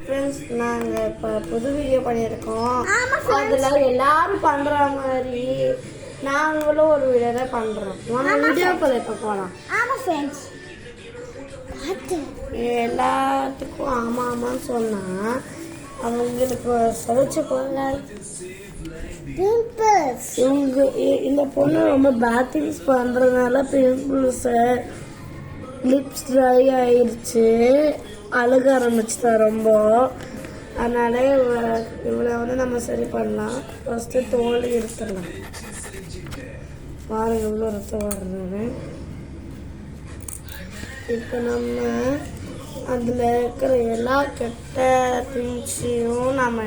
Friends, நாங்கள் இப்போ புது வீடியோ பண்ணியிருக்கோம். அதில் எல்லாரும் பண்ணுற மாதிரி நாங்களும் ஒரு வீடியோ தான் பண்ணுறோம். வீடியோக்குள்ள இப்போ போகலாம். ஆமாம் ஃப்ரெண்ட்ஸ், எல்லாத்துக்கும் ஆமாம் ஆமான்னு சொன்னால் அவங்களுக்கு சளிச்சு போங்க. இவங்க இந்த பொண்ணு ரொம்ப பேட் திங்ஸ் பண்ணுறதுனால பிம்பிள்ஸு, லிப்ஸ் ட்ரை ஆயிடுச்சு, அழுக ஆரம்பிச்சுட்டா ரொம்ப. அதனால இவளை வந்து நம்ம சரி பண்ணலாம். ஃபஸ்ட்டு தோல் எடுத்துடலாம். பாருங்க இவ்வளோ ரத்தம் வர்றது. இப்போ நம்ம அதில் இருக்கிற எல்லா கெட்ட திங்ஸையும் நம்ம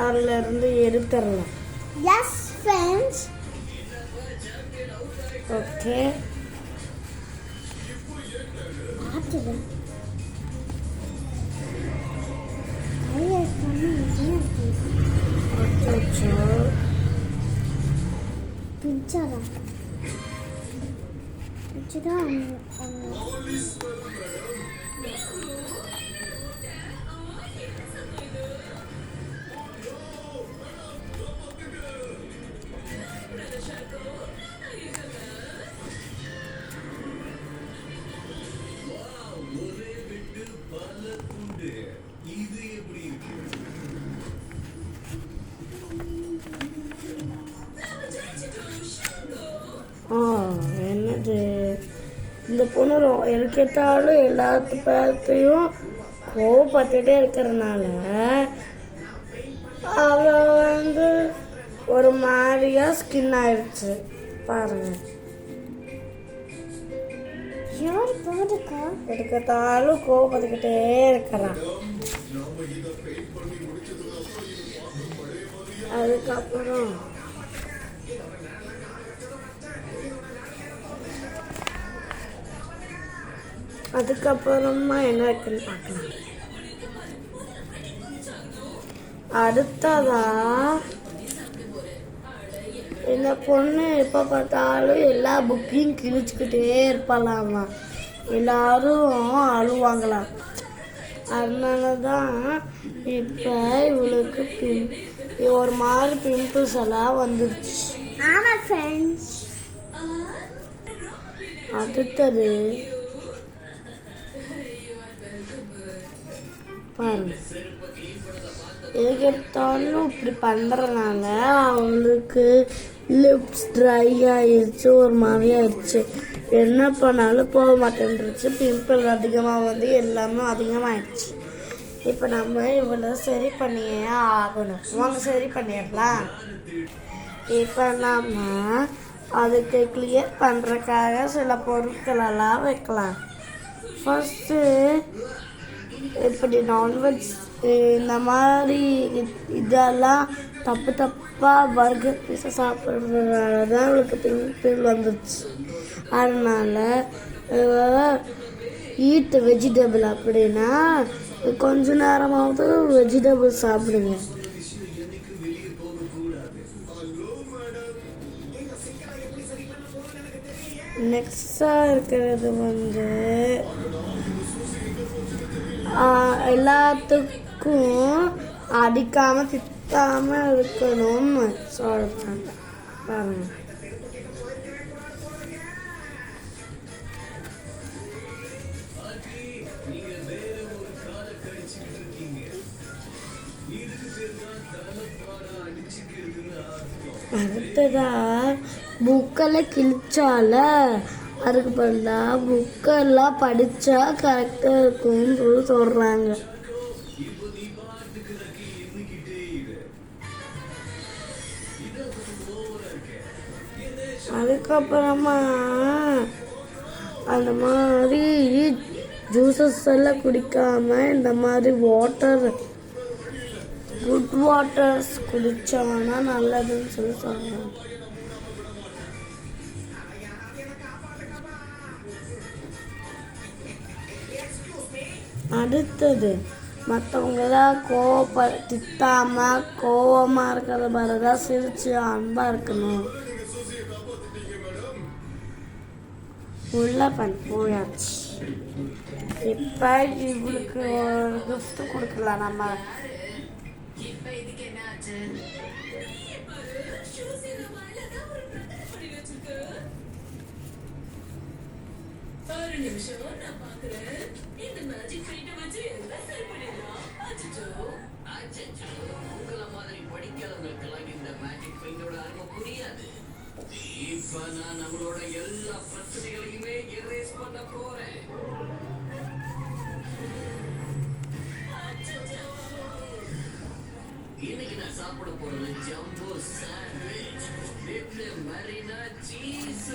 அதிலிருந்து எடுத்துடலாம். S friends. ஓகே, என்னது இந்த பொண்ணு எடுக்கட்டாலும் எல்லாத்து பேர்த்தையும் கோவப்பட்டுட்டே இருக்கிறதுனால அவ வந்து ஒரு மாதிரியா ஸ்கின் ஆயிடுச்சு. பாருங்க, எடுக்கட்டாலும் கோவப்பட்டுக்கிட்டே இருக்கிறான். அதுக்கப்புறமா என்ன இருக்குன்னு பார்க்கலாம். அடுத்ததா இந்த பொண்ணு எப்போ பார்த்தாலும் எல்லா புக்கையும் கிழிச்சுக்கிட்டே இருப்பாளாமா. எல்லாரும் அழுவாங்களாம். அதனால தான் இப்போ இவளுக்கு ஒரு மாதிரி பிம்பிள்ஸ் எல்லாம் வந்துருச்சு. அடுத்தது பாருங்க, எதுக்கு எடுத்தாலும் இப்படி பண்ணுறதுனால அவங்களுக்கு லிப்ஸ் ட்ரை ஆயிடுச்சு, ஒரு மாதிரி ஆயிடுச்சு. என்ன பண்ணாலும் போக மாட்டேன்ருச்சு. பிம்பிள் அதிகமாக வந்து எல்லாமே அதிகமாகிடுச்சு. இப்போ நம்ம இவ்வளோ சரி பண்ணியே ஆகணும். அவங்க சரி பண்ணிடலாம். இப்போ நம்ம அதுக்கு கிளியர் பண்ணுறதுக்காக சில பொருட்களெல்லாம் வைக்கலாம். ஃபஸ்ட்டு இப்படி நான்வெஜ் இந்த மாதிரி இதெல்லாம் தப்பாக பர்கர் பீஸை சாப்பிட்றதுனால தான் அவளுக்கு பிம்பிள் வந்துடுச்சு. அதனால் ஈட் வெஜிடபிள். அப்படின்னா கொஞ்ச நேரமாவது வெஜிடபிள் சாப்பிடுங்க. நெக்ஸ்டாக இருக்கிறது வந்து எல்லாத்துக்கும் அடிக்காமல் திட்டாமல் இருக்கணும்னு சொல்கிறாங்க. பாருங்க, அடுத்ததா புக்கெல்லாம் கிழிச்சால அதுக்கு பதிலாக புக்கெல்லாம் படித்தா கரெக்டாக இருக்கும்னு சொல்கிறாங்க. அதுக்கப்புறமா அந்த மாதிரி ஜூஸஸ் எல்லாம் குடிக்காம இந்த மாதிரி குட் வாட்டர்ஸ் குடிச்சோம்னா நல்லதுன்னு சொல்லி சொல்கிறாங்க. அடுத்தது மற்றவங்களாம் திட்டாமல் கோவமாக இருக்கிற மாதிரி தான் சிரித்து அன்பாக இருக்கணும். உள்ள போயாச்சு. இப்போ இவளுக்கு ஒரு gift கொடுக்கலாம் நம்ம. இப்ப நான் நம்மளோட எல்லா பிரச்சனைகளையுமே erase பண்ண போறேன். இன்னைக்கு நான் சாப்பிட போறது jumbo sandwich with marina cheese.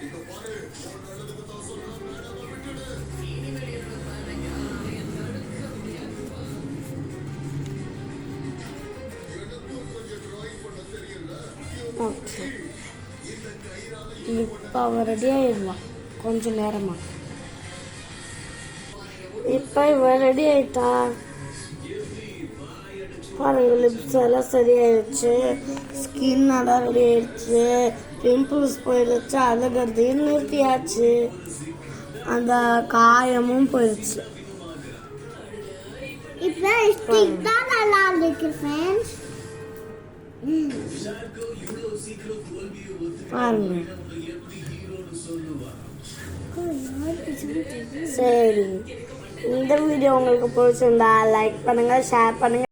இங்க பாரு, ஒரு நல்லதுக்கு தான் சொல்றேன், மேடம் விட்டுடு. இனிமேல் என்ன பண்ண யாரையும் தடுக்க முடியாதுப்பா. எனக்கும் கொஞ்சம் டிராயிங் பண்ண தெரியல. ஓகே, இப்போ அவன் ரெடி ஆயிடுவான் கொஞ்ச நேரமா. இப்போ இவன் ரெடி ஆயிட்டா பாருங்க. லிப்ஸ் எல்லாம் சரியாயிடுச்சு, ஸ்கின் எல்லாம் ரெடி ஆயிடுச்சு, பிம்பிள்ஸ் போயிடுச்சு, அழுகிறதையும் நிறுத்தியாச்சு, அந்த காயமும் போயிடுச்சு. இப்போ ஸ்டிக் தான் நல்லா இருக்கு ஃப்ரெண்ட்ஸ். பாருங்க. சரி, இந்த வீடியோ உங்களுக்கு பிடிச்சிருந்தா லைக் பண்ணுங்க, ஷேர் பண்ணுங்க.